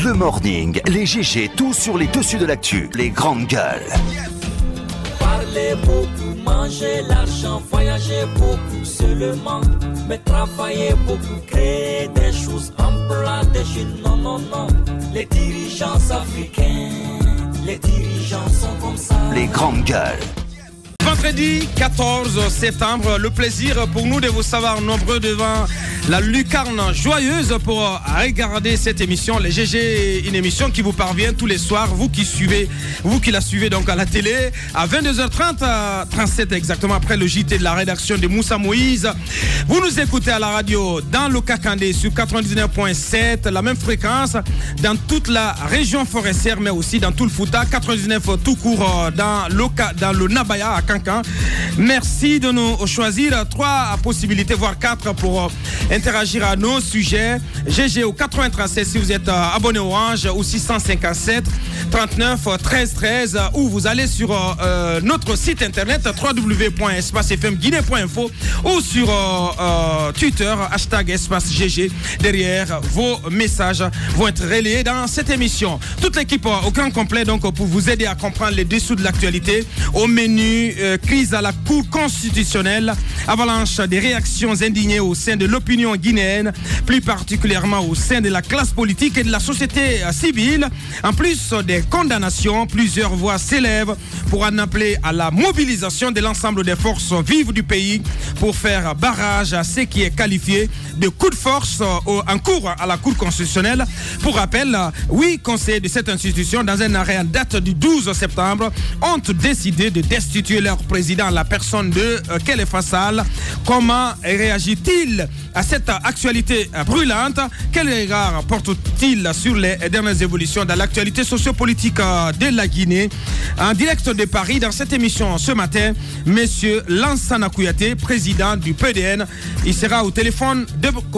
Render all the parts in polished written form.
Le morning, les GG, tout sur les dessus de l'actu, les grandes gueules. Parlez beaucoup, mangez l'argent, voyagez beaucoup seulement, mais travaillez beaucoup, créez des choses, emploie des jeunes, non, non, non. Les dirigeants africains, les dirigeants sont comme ça. Les grandes gueules. Vendredi 14 septembre, le plaisir pour nous de vous savoir nombreux devant la lucarne joyeuse pour regarder cette émission. Les GG, une émission qui vous parvient tous les soirs, vous qui la suivez donc à la télé, à 22h30, 37 exactement après le JT de la rédaction de Moussa Moïse. Vous nous écoutez à la radio dans le Kakandé sur 99.7, la même fréquence dans toute la région forestière, mais aussi dans tout le Fouta, 99 tout court dans le Nabaya à Kankan. Merci de nous choisir 3 possibilités, voire 4 pour interagir à nos sujets. GG au 93 si vous êtes abonné Orange, ou 657 39 13 13, ou vous allez sur notre site internet www.espacefmguinée.info ou sur Twitter #espacegg. Derrière, vos messages vont être relayés dans cette émission. Toute l'équipe au grand complet donc pour vous aider à comprendre les dessous de l'actualité. Au menu, crise à la Cour constitutionnelle, avalanche des réactions indignées au sein de l'opinion guinéenne, plus particulièrement au sein de la classe politique et de la société civile. En plus des condamnations, plusieurs voix s'élèvent pour en appeler à la mobilisation de l'ensemble des forces vives du pays pour faire barrage à ce qui est qualifié de coup de force en cours à la Cour constitutionnelle. Pour rappel, 8 conseillers de cette institution, dans un arrêt en date du 12 septembre, ont décidé de destituer leur président, la personne de Kéléfa Sall. Comment réagit-il à cette actualité brûlante? Quel regard porte-t-il sur les dernières évolutions dans l'actualité sociopolitique de la Guinée? En direct de Paris, dans cette émission ce matin, Monsieur Lansana Kouyaté, président du PDN, il sera au téléphone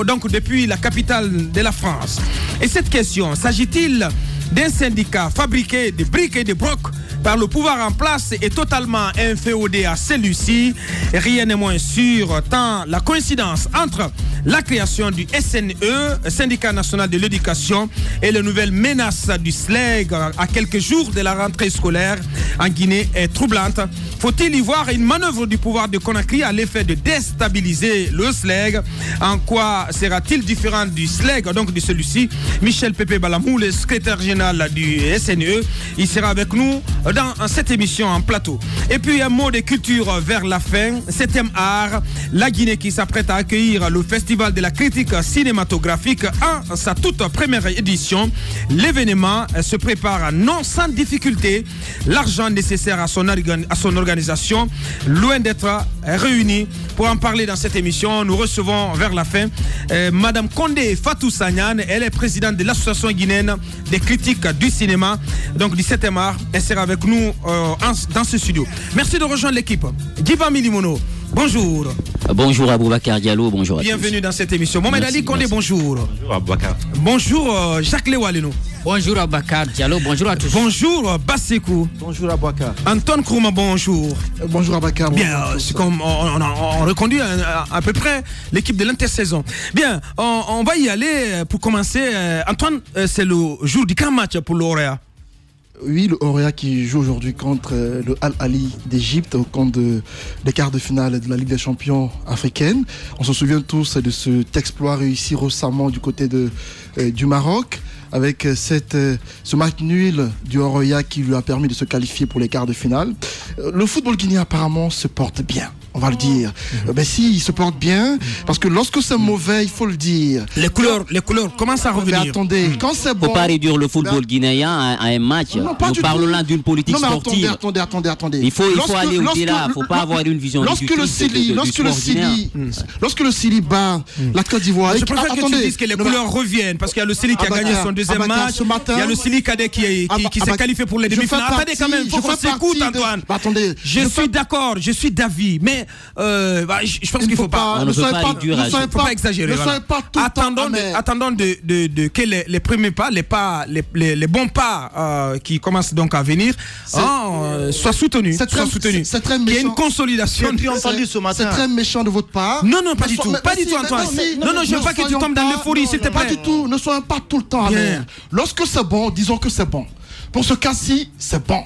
donc depuis la capitale de la France. Et cette question, s'agit-il d'un syndicat fabriqué de briques et de brocs par le pouvoir en place et totalement inféodé à celui-ci? Rien n'est moins sûr, tant la coïncidence entre la création du SNE, Syndicat national de l'éducation, et les nouvelles menaces du SLEG à quelques jours de la rentrée scolaire en Guinée est troublante. Faut-il y voir une manœuvre du pouvoir de Conakry à l'effet de déstabiliser le SLEG? En quoi sera-t-il différent du SLEG, donc de celui-ci? Michel Pépé Balamou, le secrétaire général du SNE, il sera avec nous dans cette émission en plateau. Et puis un mot de culture vers la fin. 7e art, la Guinée qui s'apprête à accueillir le Festival de la critique cinématographique en sa toute première édition. L'événement se prépare non sans difficulté. L'argent nécessaire à son organisation, loin d'être réuni. Pour en parler dans cette émission, nous recevons vers la fin Madame Condé Fatou Sagnan. Elle est présidente de l'association guinéenne des critiques du cinéma, donc du 7e art. Elle sera avec nous dans ce studio. Merci de rejoindre l'équipe. Diva Milimono, bonjour. Bonjour Aboubacar Diallo, bonjour à tous. Bienvenue dans cette émission. Mohamed Ali Condé, bonjour. Bonjour Aboubacar. Bonjour Jacques Lewaleno. Bonjour Aboubacar Diallo, bonjour à tous. Bonjour Bassekou. Bonjour Aboubacar. Antoine Krouma, bonjour. Bonjour Aboubacar. Bien, c'est comme on reconduit à peu près l'équipe de l'intersaison. Bien, on va y aller pour commencer. Antoine, c'est le jour du grand match pour l'Oréa. Oui, le Oréa qui joue aujourd'hui contre le Al-Ali d'Égypte au compte des quarts de finale de la Ligue des champions africaine. On se souvient tous de cet exploit réussi récemment du côté du Maroc, avec ce match nul du Oréa qui lui a permis de se qualifier pour les quarts de finale. Le football guinéen apparemment se porte bien, on va le dire. Ben si, il se porte bien, parce que lorsque c'est mauvais, il faut le dire. Les couleurs commencent à revenir. Mais attendez, quand c'est bon... Il ne faut pas réduire le football guinéen à un match. Non, nous parlons là d'une politique sportive. Attendez. Il faut aller au-delà, il ne faut pas avoir une vision lorsque le Sili bat la Côte d'Ivoire... Je préfère que tu dises que les couleurs reviennent, parce qu'il y a le Sili qui a gagné son deuxième match, il y a le Sili Cadet qui s'est qualifié pour les demi-finales. Attendez quand même, il faut qu'on s'écoute, Antoine. Je suis d'accord, je suis d'avis, mais mais je pense qu'il ne faut pas. Ne soyez pas exagérer. Ne soyez pas tout attendons que les premiers pas, les bons pas qui commencent donc à venir, soient soutenus. C'est très méchant. Il y a une consolidation. C'est très méchant de votre part. Non, pas du tout. Pas du tout, Antoine. Non, je veux pas que tu tombes dans l'euphorie, s'il te plaît. Pas du tout. Ne soyons pas tout le temps amers. Lorsque c'est bon, disons que c'est bon. Pour ce cas-ci, c'est bon.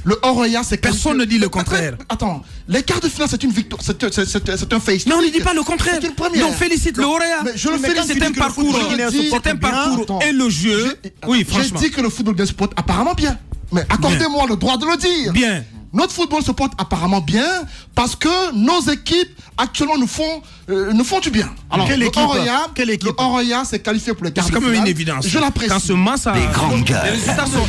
Le Oroya, c'est personne ne dit le contraire. Attends, les quarts de finale, c'est une victoire, c'est un face. Non, on ne dit pas le contraire. C'est une première. Non, félicite le Oroya. Je le félicite. C'est un parcours et le jeu. Oui, franchement. J'ai dit que le football se porte apparemment bien. Mais accordez-moi le droit de le dire. Bien. Notre football se porte apparemment bien parce que nos équipes actuellement nous font du bien. Alors, le Oroya s'est qualifié pour les quarts de finale. C'est quand même une évidence. Je l'apprécie. Quand ce match,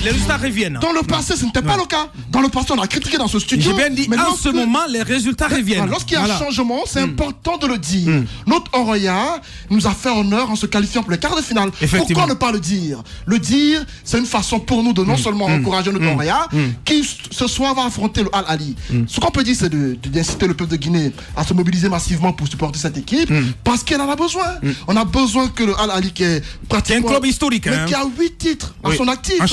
les résultats reviennent. Dans le passé, ce n'était pas le cas. Dans le passé, on a critiqué dans ce studio. J'ai bien dit, en ce moment, les résultats reviennent. Lorsqu'il y a un changement, c'est important de le dire. Notre Oroya nous a fait honneur en se qualifiant pour les quarts de finale. Pourquoi ne pas le dire? Le dire, c'est une façon pour nous de non seulement encourager notre Oroya, qui ce soir va affronter le Al-Ali. Ce qu'on peut dire, c'est d'inciter le peuple de Guinée à se mobiliser massivement pour supporter cette équipe, parce qu'elle en a besoin. On a besoin que le Al-Ali, qui est pratiquement... un club historique, mais qui a 8 titres à son actif. Un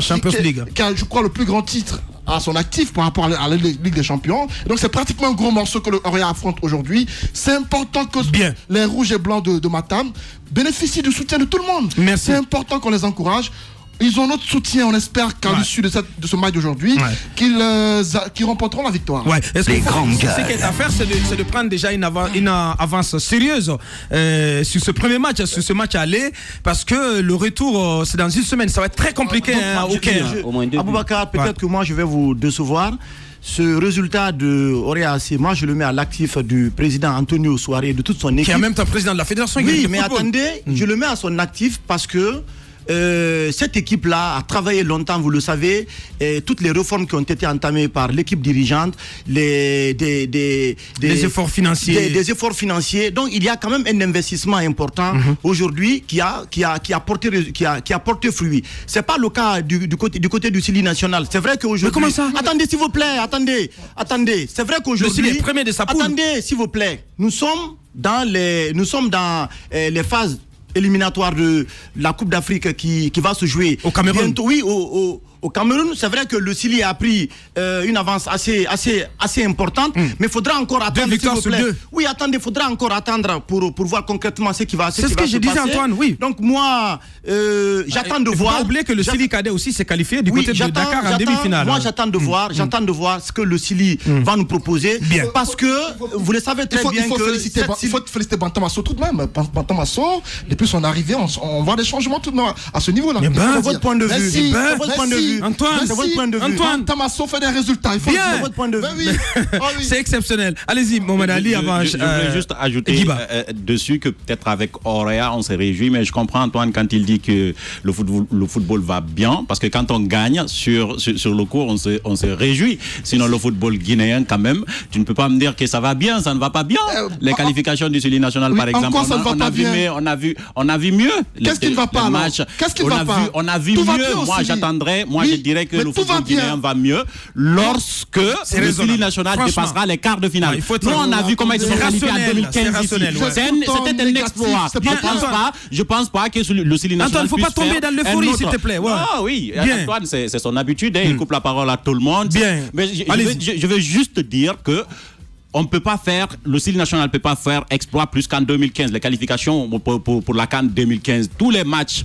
Champions League. Qui a, je crois, le plus grand titre à son actif par rapport à la Ligue des Champions. Donc c'est pratiquement un gros morceau que le Oroya affronte aujourd'hui. C'est important que les rouges et blancs de Matam bénéficient du soutien de tout le monde. C'est important qu'on les encourage. Ils ont notre soutien, on espère qu'à l'issue de ce match d'aujourd'hui, qu'ils remporteront la victoire. Ce qui est à faire, c'est de prendre déjà une avance sérieuse sur ce premier match, sur ce match aller, parce que le retour, c'est dans une semaine. Ça va être très compliqué au Caire. Aboubacar, peut-être que moi je vais vous décevoir. Ce résultat de Oroya AC, moi je le mets à l'actif du président Antonio Souaré et de toute son équipe. Qui est en même temps président de la Fédération. Oui, mais attendez, je le mets à son actif parce que cette équipe-là a travaillé longtemps, vous le savez, et toutes les réformes qui ont été entamées par l'équipe dirigeante, des efforts financiers. Des efforts financiers. Donc il y a quand même un investissement important aujourd'hui qui a porté fruit. C'est pas le cas du côté du Sili national. C'est vrai qu'aujourd'hui... Mais comment ça? Attendez s'il vous plaît, attendez. C'est vrai qu'aujourd'hui... Le Sili est premier de sa poule. Attendez s'il vous plaît. Nous sommes dans les phases éliminatoire de la Coupe d'Afrique qui va se jouer au Cameroun. Bientôt, oui, au Cameroun. C'est vrai que le Sili a pris une avance assez importante, mais il faudra encore attendre, s'il vous plaît. Oui, attendez, il faudra encore attendre pour voir concrètement ce qui va se passer. C'est ce que je disais, Antoine, oui. Donc moi, j'attends de voir. Il ne faut pas oublier que le Sili cadet aussi s'est qualifié du côté de Dakar en demi-finale. Moi, j'attends de voir ce que le Sili va nous proposer. Bien. Parce que vous le savez très bien que... Il faut féliciter Bantamasso tout de même. Bantamasso, depuis son arrivée, on voit des changements tout de même à ce niveau-là. C'est votre point de vue. C'est votre point de vue. Antoine, c'est votre point de vue. Antoine, Tamasso fait des résultats. Il faut bien. C'est votre point de vue. C'est exceptionnel. Allez-y, Mohamed Ali, avant. Je voulais juste ajouter dessus que peut-être avec Oroya, on s'est réjoui, mais je comprends Antoine quand il dit que le football va bien, parce que quand on gagne sur le court, on se réjouit. Sinon, le football guinéen, quand même, tu ne peux pas me dire que ça va bien, ça ne va pas bien. Les qualifications du Sili national, par exemple, on a vu mieux. Qu'est-ce qui ne va pas alors? Qu'est-ce qui ne va pas? On a vu mieux. Moi, je dirais que le football guinéen va mieux lorsque le Sili national dépassera les quarts de finale. Nous, on a vu comment ils se sont qualifiés en 2015 ici. C'était un exploit. Je pense pas que le Sili national. Antoine, il ne faut pas tomber dans l'euphorie, s'il te plaît. Ah oui, Antoine, c'est son habitude. Il coupe la parole à tout le monde. Bien. Mais je veux juste dire que on ne peut pas faire, le Sili national ne peut pas faire exploit plus qu'en 2015. Les qualifications pour la CAN 2015,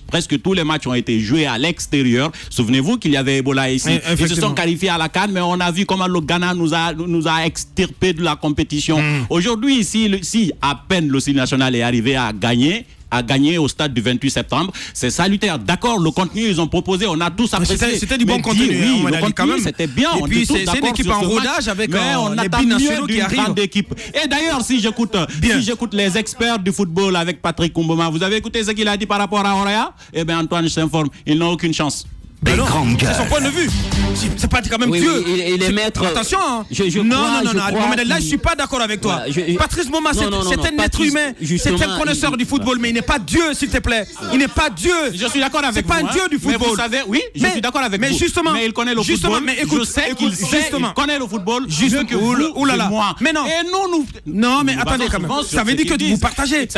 presque tous les matchs ont été joués à l'extérieur. Souvenez-vous qu'il y avait Ebola ici. Ils se sont qualifiés à la CAN, mais on a vu comment le Ghana nous a extirpé de la compétition. Aujourd'hui, si à peine le Sili national est arrivé à gagner au stade du 28 septembre, c'est salutaire. D'accord, le contenu ils ont proposé, on a tous apprécié. C'était du bon contenu. Oui, le contenu c'était bien. Et puis c'est une équipe en rodage avec les binationaux qui arrivent. Équipe. Et d'ailleurs, si j'écoute les experts du football avec Patrick Kumboma, vous avez écouté ce qu'il a dit par rapport à Oroya? Eh bien, Antoine, je t'informe, ils n'ont aucune chance. C'est son point de vue. C'est pas quand même Dieu. Il est maître. Attention. Non, Mohamed, là je suis pas d'accord avec toi. Patrice Mboma, c'est un être humain, c'est un connaisseur du football, mais il n'est pas Dieu, s'il te plaît. Il n'est pas Dieu. Je suis d'accord avec vous. C'est pas un Dieu du football. Mais vous savez, oui, je suis d'accord avec vous. Mais justement, il connaît le football. Mais écoute, je sais qu'il connaît le football. Juste que vous, moi. Mais non. Et nous. Non, mais attendez quand même. Ça veut dire que vous partagez.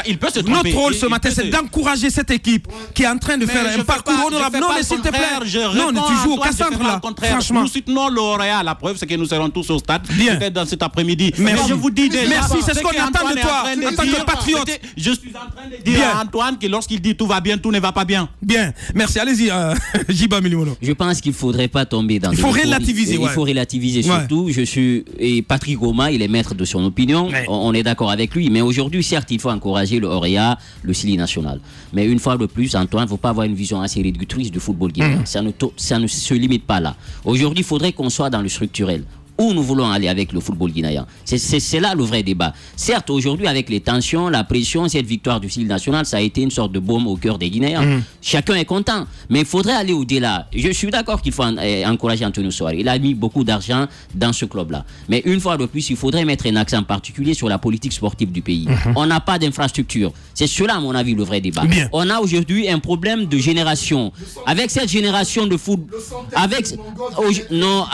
Notre rôle ce matin, c'est d'encourager cette équipe qui est en train de faire un parcours honorable. Non, mais s'il te plaît. Non, tu joues au Cassandre là. Franchement. Nous soutenons l'Oréal. La preuve, c'est que nous serons tous au stade. Peut-être dans cet après-midi. Mais je vous dis déjà. Merci, c'est ce qu'on attend de toi en tant que patriote. Je suis en train de dire à Antoine que lorsqu'il dit tout va bien, tout ne va pas bien. Bien. Merci. Allez-y, Jiba Milimono. Je pense qu'il ne faudrait pas tomber dans. Il faut relativiser. Il faut relativiser surtout. Et Patrick Goma, il est maître de son opinion. On est d'accord avec lui. Mais aujourd'hui, certes, il faut encourager le Orea, le Sili national. Mais une fois de plus, Antoine, il ne faut pas avoir une vision assez réductrice du football guinéen. Ça ne se limite pas là. Aujourd'hui, il faudrait qu'on soit dans le structurel. Où nous voulons aller avec le football guinéen. C'est là le vrai débat. Certes, aujourd'hui, avec les tensions, la pression, cette victoire du Sili national, ça a été une sorte de baume au cœur des Guinéens. Chacun est content. Mais il faudrait aller au-delà. Je suis d'accord qu'il faut encourager Antonio Soare. Il a mis beaucoup d'argent dans ce club-là. Mais une fois de plus, il faudrait mettre un accent particulier sur la politique sportive du pays. On n'a pas d'infrastructure. C'est cela, à mon avis, le vrai débat. On a aujourd'hui un problème de génération. Avec cette génération de foot... Non,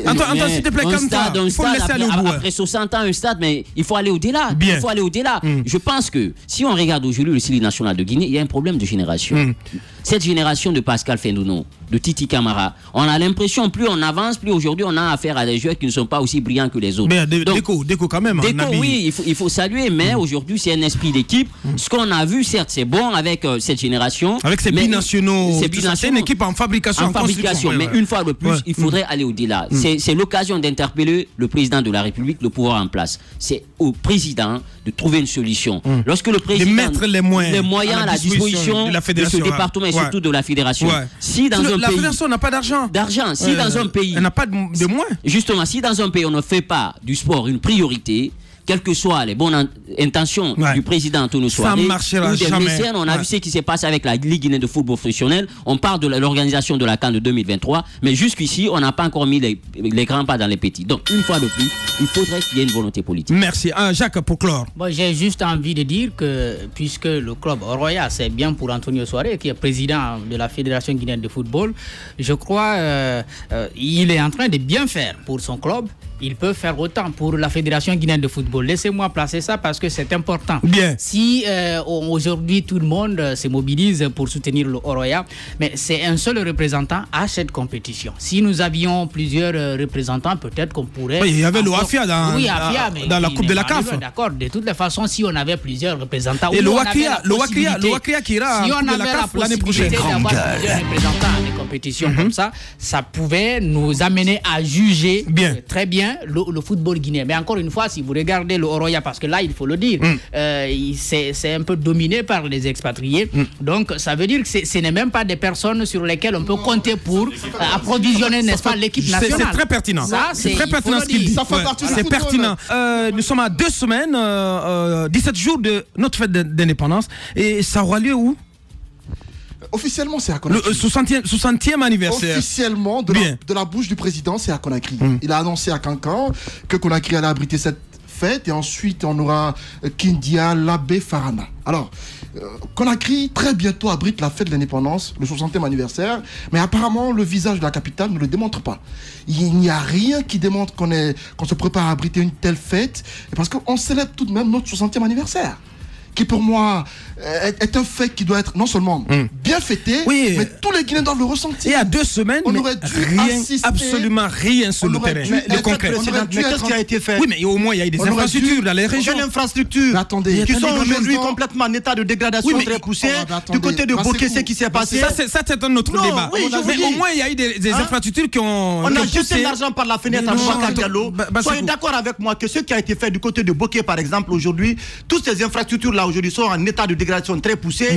Attends, s'il te plaît, il faut laisser aller au bout. Après 60 ans, un stade, mais il faut aller au-delà. Il faut aller au-delà. Je pense que si on regarde aujourd'hui le Sili national de Guinée, il y a un problème de génération. Cette génération de Pascal Fendouno, de Titi Camara, on a l'impression, plus on avance, plus aujourd'hui on a affaire à des joueurs qui ne sont pas aussi brillants que les autres. Mais Déco quand même. Déco, oui, il faut saluer, mais aujourd'hui c'est un esprit d'équipe. Ce qu'on a vu, certes, c'est bon avec cette génération. Avec ces binationaux. C'est une équipe en fabrication. En fabrication, mais une fois de plus, il faudrait aller au-delà. C'est l'occasion d'interpeller le président de la République, le pouvoir en place. C'est au président de trouver une solution. Lorsque le président... De mettre les moyens à la disposition de ce département et surtout de la fédération. Si dans un pays... La fédération n'a pas d'argent. Si dans un pays... Elle n'a pas de moins. Justement, si dans un pays on ne fait pas du sport une priorité, quelles que soient les bonnes intentions du président Antonio Soare ou des mécènes, on a vu ce qui s'est passé avec la Ligue guinéenne de football professionnel. On parle de l'organisation de la CAN de 2023, mais jusqu'ici, on n'a pas encore mis les grands pas dans les petits. Donc, une fois de plus, il faudrait qu'il y ait une volonté politique. Merci. Jacques, pour clore. Bon, j'ai juste envie de dire que, puisque le club Oroya, c'est bien pour Antonio Soare, qui est président de la Fédération guinéenne de football, je crois qu'il est en train de bien faire pour son club. Il peut faire autant pour la Fédération guinéenne de football. Laissez-moi placer ça parce que c'est important. Bien. Si aujourd'hui tout le monde se mobilise pour soutenir le Oroya, mais c'est un seul représentant à cette compétition. Si nous avions plusieurs représentants, peut-être qu'on pourrait... Oui, il y avait l'Oafia dans la Coupe de la CAF. D'accord. De toutes les façons, si on avait plusieurs représentants... Et l'Oakria qui ira si on avait la possibilité d'avoir plusieurs représentants à des compétitions comme ça, ça pouvait nous amener à juger très bien le football guinéen. Mais encore une fois, si vous regardez le Oroya, parce que là, il faut le dire, c'est un peu dominé par les expatriés. Donc, ça veut dire que ce n'est même pas des personnes sur lesquelles on peut compter pour approvisionner, n'est-ce pas, l'équipe nationale. C'est très pertinent. C'est très pertinent ce qu'il dit. C'est pertinent. Nous sommes à 2 semaines, 17 jours de notre fête d'indépendance. Et ça aura lieu où ? Officiellement, c'est à Conakry. Le 60e anniversaire. Officiellement, de la bouche du président, c'est à Conakry. Il a annoncé à Cancan que Conakry allait abriter cette fête et ensuite on aura Kindia, Labé, Farana. Alors, Conakry, très bientôt, abrite la fête de l'indépendance, le 60e anniversaire, mais apparemment, le visage de la capitale ne le démontre pas. Il n'y a rien qui démontre qu'on se prépare à abriter une telle fête, parce qu'on célèbre tout de même notre 60e anniversaire. Qui pour moi est un fait qui doit être non seulement bien fêté, mais tous les Guinéens doivent le ressentir. Et à 2 semaines, on aurait dû assister, absolument rien sur le terrain. Mais qu'est-ce qui a été fait? Oui, mais au moins il y a eu des infrastructures dans les régions. Quelles infrastructures qui sont aujourd'hui complètement en état de dégradation très poussé. Du côté de Boké, ce qui s'est passé. Ça, c'est un autre débat. Mais au moins il y a eu des infrastructures qui ont. On a jeté l'argent par la fenêtre à Boubacar Diallo. Soyez d'accord avec moi que ce qui a été fait du côté de Boké, par exemple, aujourd'hui, toutes ces infrastructures là aujourd'hui sont en état de dégradation très poussé.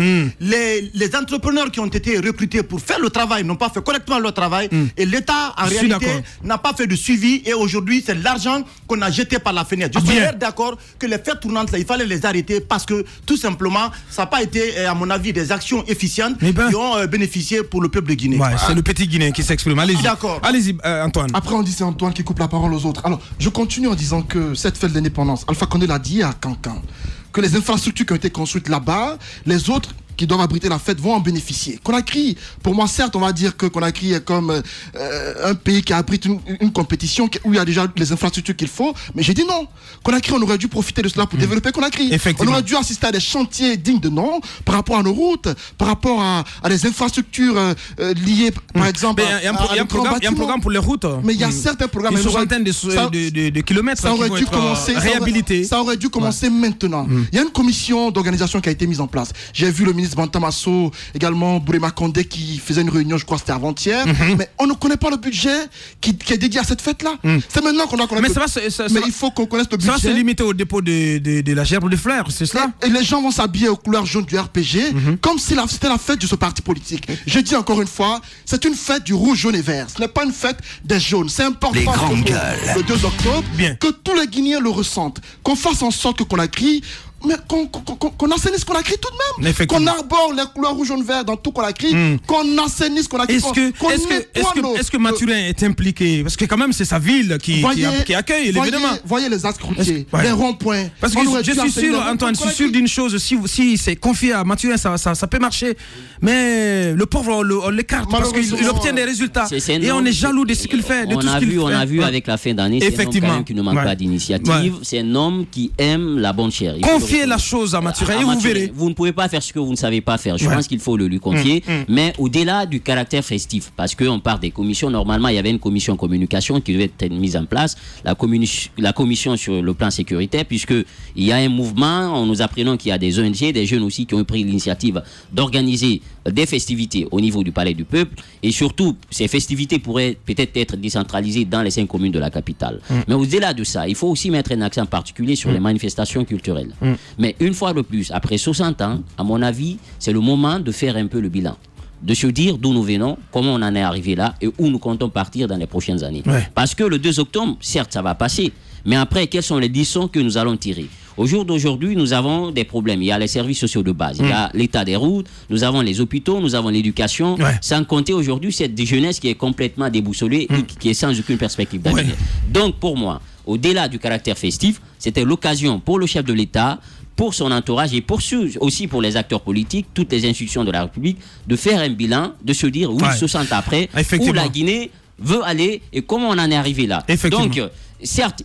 Les entrepreneurs qui ont été recrutés pour faire le travail n'ont pas fait correctement leur travail. Et l'État, en réalité, n'a pas fait de suivi. Et aujourd'hui, c'est l'argent qu'on a jeté par la fenêtre. Je suis d'accord que les fêtes tournantes, là, il fallait les arrêter parce que, tout simplement, ça n'a pas été, à mon avis, des actions efficientes qui ont bénéficié pour le peuple guinéen. Ouais, c'est le petit Guinéen qui s'exprime. Allez-y. D'accord. Allez-y, Antoine. Après, on dit c'est Antoine qui coupe la parole aux autres. Alors, je continue en disant que cette fête d'indépendance, Alpha Condé l'a dit à Cancan, que les infrastructures qui ont été construites là-bas, les autres qui doivent abriter la fête vont en bénéficier. Conakry, pour moi, certes, on va dire que Conakry est comme un pays qui abrite une compétition où il y a déjà les infrastructures qu'il faut, mais j'ai dit non. Conakry, on aurait dû profiter de cela pour développer Conakry. On aurait dû assister à des chantiers dignes de nom par rapport à nos routes, par rapport à des infrastructures liées, par exemple, il y a un programme pour les routes. Mais il y a certains programmes. Une soixantaine de kilomètres ça aurait dû commencer réhabilités. Ça aurait dû commencer maintenant. Il y a une commission d'organisation qui a été mise en place. J'ai vu le ministre Bantamasso, également Bourema Condé qui faisait une réunion, je crois c'était avant-hier, mais on ne connaît pas le budget qui est dédié à cette fête-là. C'est maintenant qu'on doit connaître. Mais il faut qu'on connaisse le budget. Ça va se limiter au dépôt de la gerbe de fleurs, c'est cela? Et les gens vont s'habiller aux couleurs jaunes du RPG, comme si c'était la fête de ce parti politique. Je dis encore une fois, c'est une fête du rouge, jaune et vert. Ce n'est pas une fête des jaunes. C'est important le 2 octobre que tous les Guinéens le ressentent. Qu'on fasse en sorte que Conakry, mais qu'on assainisse Conakry tout de même, qu'on arbore les couleurs rouge, jaune, vert dans tout Conakry, qu'on assainisse Conakry. Est-ce que Mathurin est impliqué? Parce que quand même c'est sa ville qui accueille l'événement. Voyez les axes routiers, les ronds-points. Parce que je suis sûr, Antoine, je suis sûr d'une chose, si c'est confié à Mathurin, ça peut marcher. Mais le pauvre, on l'écarte parce qu'il obtient des résultats. Et on est jaloux de ce qu'il fait. On a vu avec la fin d'année, c'est un homme quand même qui ne manque pas d'initiative. C'est un homme qui aime la bonne chair. Confiez la chose à Mathurin et vous verrez. Vous ne pouvez pas faire ce que vous ne savez pas faire. Je pense qu'il faut le lui confier. Mais au-delà du caractère festif, parce qu'on part des commissions, normalement il y avait une commission communication qui devait être mise en place, la commission sur le plan sécuritaire, puisqu'il y a un mouvement, nous apprenons qu'il y a des ONG, des jeunes aussi qui ont pris l'initiative d'organiser des festivités au niveau du Palais du Peuple, et surtout ces festivités pourraient peut-être être décentralisées dans les 5 communes de la capitale. Mais au-delà de ça, il faut aussi mettre un accent particulier sur les manifestations culturelles. Mais une fois de plus, après 60 ans, à mon avis, c'est le moment de faire un peu le bilan, de se dire d'où nous venons, comment on en est arrivé là et où nous comptons partir dans les prochaines années. Parce que le 2 octobre, certes, ça va passer, mais après, quelles sont les leçons que nous allons tirer? Au jour d'aujourd'hui, nous avons des problèmes. Il y a les services sociaux de base, il y a l'état des routes, nous avons les hôpitaux, nous avons l'éducation, sans compter aujourd'hui cette jeunesse qui est complètement déboussolée et qui est sans aucune perspective d'avenir. Donc pour moi, au-delà du caractère festif, c'était l'occasion pour le chef de l'État, pour son entourage et aussi pour les acteurs politiques, toutes les institutions de la République, de faire un bilan, de se dire, oui, 60 après, où la Guinée veut aller et comment on en est arrivé là. Donc, certes,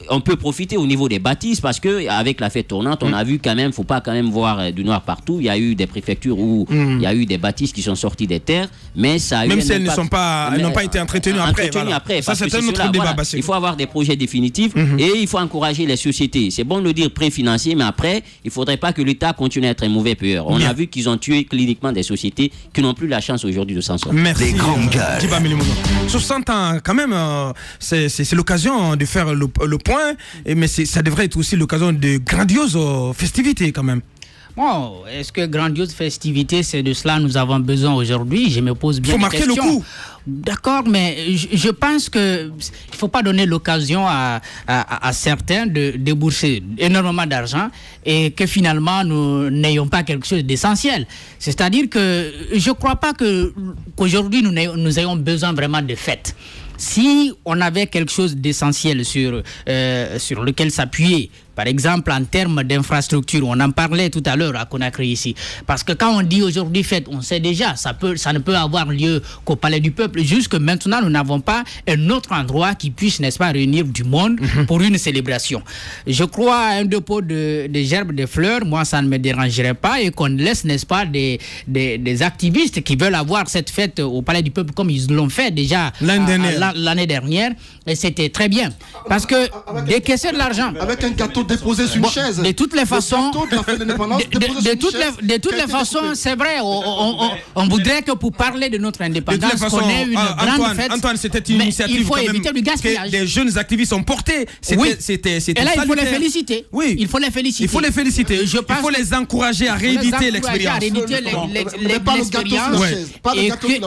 on peut profiter au niveau des bâtisses parce que avec la fête tournante, on a vu quand même, faut pas quand même voir du noir partout. Il y a eu des préfectures où il y a eu des bâtisses qui sont sorties des terres, mais ça a eu même si elles n'ont pas été entretenues après. Ça c'est un autre débat. Il faut avoir des projets définitifs et il faut encourager les sociétés. C'est bon de le dire préfinancier, mais après, il faudrait pas que l'État continue à être un mauvais payeur. On a vu qu'ils ont tué cliniquement des sociétés qui n'ont plus la chance aujourd'hui de s'en sortir. Merci. 60 ans, quand même, c'est l'occasion de faire le point, mais ça devrait être aussi l'occasion de grandioses festivités quand même. Bon, est-ce que grandiose festivité, c'est de cela nous avons besoin aujourd'hui? Je me pose bien la question. Il faut marquer le coup. D'accord, mais je pense qu'il ne faut pas donner l'occasion à certains de débourser énormément d'argent et que finalement nous n'ayons pas quelque chose d'essentiel. C'est-à-dire que je ne crois pas qu'aujourd'hui nous ayons besoin vraiment de fêtes. Si on avait quelque chose d'essentiel sur lequel s'appuyer, par exemple en termes d'infrastructure, on en parlait tout à l'heure à Conakry ici, parce que quand on dit aujourd'hui fête, on sait déjà, ça ne peut avoir lieu qu'au Palais du Peuple, jusque maintenant nous n'avons pas un autre endroit qui puisse, n'est-ce pas, réunir du monde pour une célébration. Je crois à un dépôt de gerbes, de fleurs, moi ça ne me dérangerait pas, et qu'on laisse, n'est-ce pas, des activistes qui veulent avoir cette fête au Palais du Peuple comme ils l'ont fait déjà l'année dernière, et c'était très bien, parce que décaisser de l'argent avec un gâteau déposé sur une chaise. De toutes les façons, de toutes les façons, c'est vrai. On voudrait que pour parler de notre indépendance, qu'on ait une grande fête. Antoine, c'était une initiative. Il faut éviter le gaspillage. Que les jeunes activistes ont porté. C'était et là, il faut les féliciter. Oui. Il faut les féliciter. Il faut les féliciter. Il faut les encourager à rééditer l'expérience.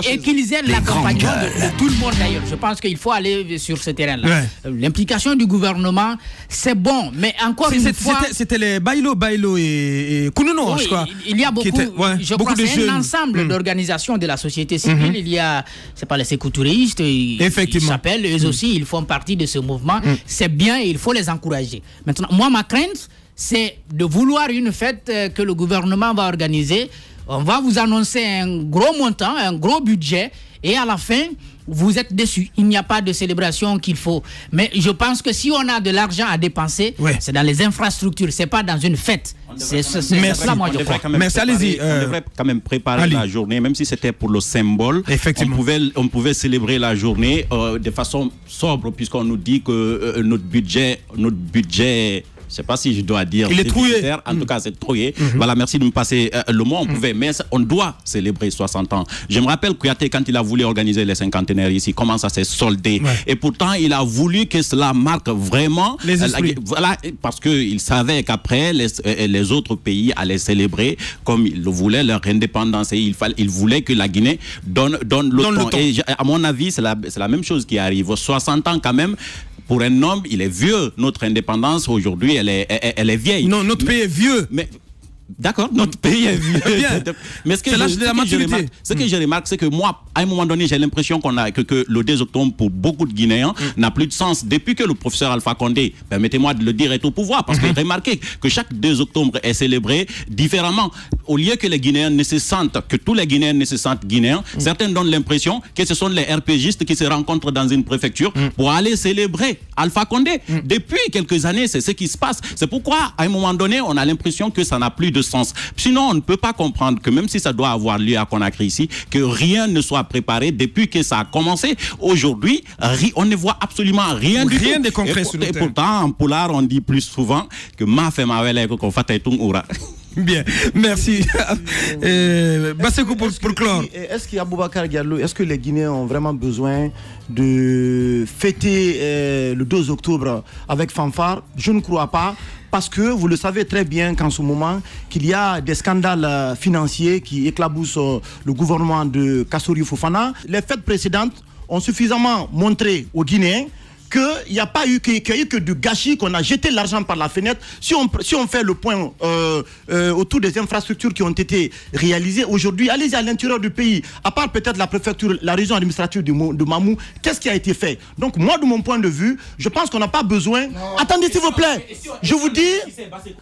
Et qu'ils aient l'accompagnement de tout le monde d'ailleurs. Je pense qu'il faut aller sur ce terrain-là. L'implication du gouvernement, c'est bon, mais encore une fois... C'était les Bailo et Kounono, je crois. Il y a beaucoup, je crois que c'est un ensemble d'organisations de la société civile. Il y a, c'est pas les sécouturistes, ils s'appellent, eux aussi, ils font partie de ce mouvement. C'est bien et il faut les encourager. Maintenant, moi, ma crainte, c'est de vouloir une fête que le gouvernement va organiser. On va vous annoncer un gros montant, un gros budget, et à la fin, vous êtes déçus. Il n'y a pas de célébration qu'il faut. Mais je pense que si on a de l'argent à dépenser, c'est dans les infrastructures, c'est pas dans une fête. C'est ça, moi, je crois. Merci, allez-y. On devrait quand même préparer la journée, même si c'était pour le symbole. Effectivement. On pouvait célébrer la journée de façon sobre, puisqu'on nous dit que notre budget, je ne sais pas si je dois dire. Il est trouillé. En tout cas, c'est trouillé. Voilà, merci de me passer le mot. On pouvait, mais on doit célébrer 60 ans. Je me rappelle Kouyaté, quand il a voulu organiser les cinquantenaires ici, comment ça s'est soldé. Et pourtant, il a voulu que cela marque vraiment les esprits. Voilà, parce qu'il savait qu'après, les autres pays allaient célébrer comme ils le voulaient, leur indépendance. Et il voulait que la Guinée donne le temps. Et à mon avis, c'est la même chose qui arrive. 60 ans quand même. Pour un homme, il est vieux. Notre indépendance, aujourd'hui, elle est vieille. Non, notre pays est vieux. Mais d'accord, notre pays est vieux. Mais ce que je remarque, c'est que moi, à un moment donné, j'ai l'impression que le 2 octobre, pour beaucoup de Guinéens, n'a plus de sens. Depuis que le professeur Alpha Condé, permettez-moi de le dire, est au pouvoir, parce que remarquez que chaque 2 octobre est célébré différemment. Au lieu que les Guinéens ne se sentent, que tous les Guinéens ne se sentent Guinéens, certains donnent l'impression que ce sont les RPGistes qui se rencontrent dans une préfecture pour aller célébrer Alpha Condé. Depuis quelques années, c'est ce qui se passe. C'est pourquoi, à un moment donné, on a l'impression que ça n'a plus de sens. Sinon, on ne peut pas comprendre que même si ça doit avoir lieu à Conakry ici, que rien ne soit préparé depuis que ça a commencé. Aujourd'hui, on ne voit absolument rien du tout. Rien de concret sur le terrain. Et pourtant, en Poulard, on dit plus souvent que ma fait ma wele ko fatay tung ura. Bien, merci. Bassekou pour clore. Est-ce qu'il y a Boubacar Diallo, est-ce que les Guinéens ont vraiment besoin de fêter le 2 octobre avec fanfare? Je ne crois pas. Parce que vous le savez très bien qu'en ce moment, qu'il y a des scandales financiers qui éclaboussent le gouvernement de Kassory Fofana. Les fêtes précédentes ont suffisamment montré aux Guinéens qu'il n'y a pas eu que du gâchis, qu'on a jeté l'argent par la fenêtre. Si on fait le point autour des infrastructures qui ont été réalisées aujourd'hui, allez-y à l'intérieur du pays, à part peut-être la préfecture, la région administrative de Mamou, qu'est-ce qui a été fait? Donc moi, de mon point de vue, je pense qu'on n'a pas besoin... Attendez, s'il vous plaît, je vous dis,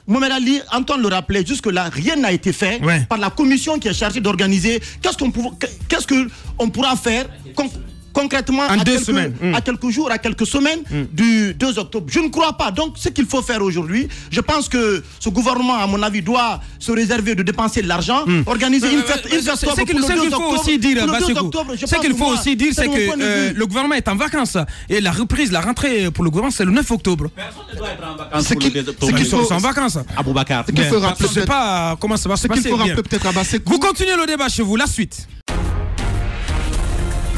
Mohamed Ali, Antoine le rappelait, jusque-là, rien n'a été fait par la commission qui est chargée d'organiser. Qu'est-ce qu'on pourra faire concrètement à quelques jours, à quelques semaines du 2 octobre. Je ne crois pas. Donc, ce qu'il faut faire aujourd'hui, je pense que ce gouvernement, à mon avis, doit se réserver de dépenser de l'argent, organiser une fête pour le 2 octobre. Ce qu'il faut aussi dire, c'est que le gouvernement est en vacances. Et la rentrée pour le gouvernement, c'est le 9 octobre. Personne ne doit être en vacances. Ceux qui sont en vacances. Aboubacar. Je ne sais pas comment ça va se passer. Vous continuez le débat chez vous. La suite.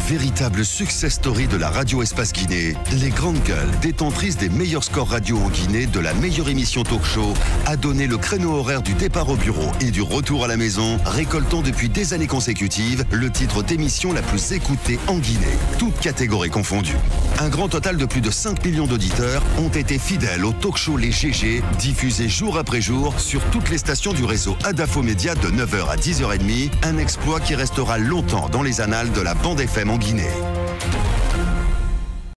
Véritable success story de la radio Espace Guinée, les grandes gueules, détentrices des meilleurs scores radio en Guinée, de la meilleure émission talk show, a donné le créneau horaire du départ au bureau et du retour à la maison, récoltant depuis des années consécutives le titre d'émission la plus écoutée en Guinée, toutes catégories confondues. Un grand total de plus de 5 millions d'auditeurs ont été fidèles au talk show Les GG, diffusé jour après jour sur toutes les stations du réseau Adafo Média de 9h à 10h30, un exploit qui restera longtemps dans les annales de la bande FM en Guinée.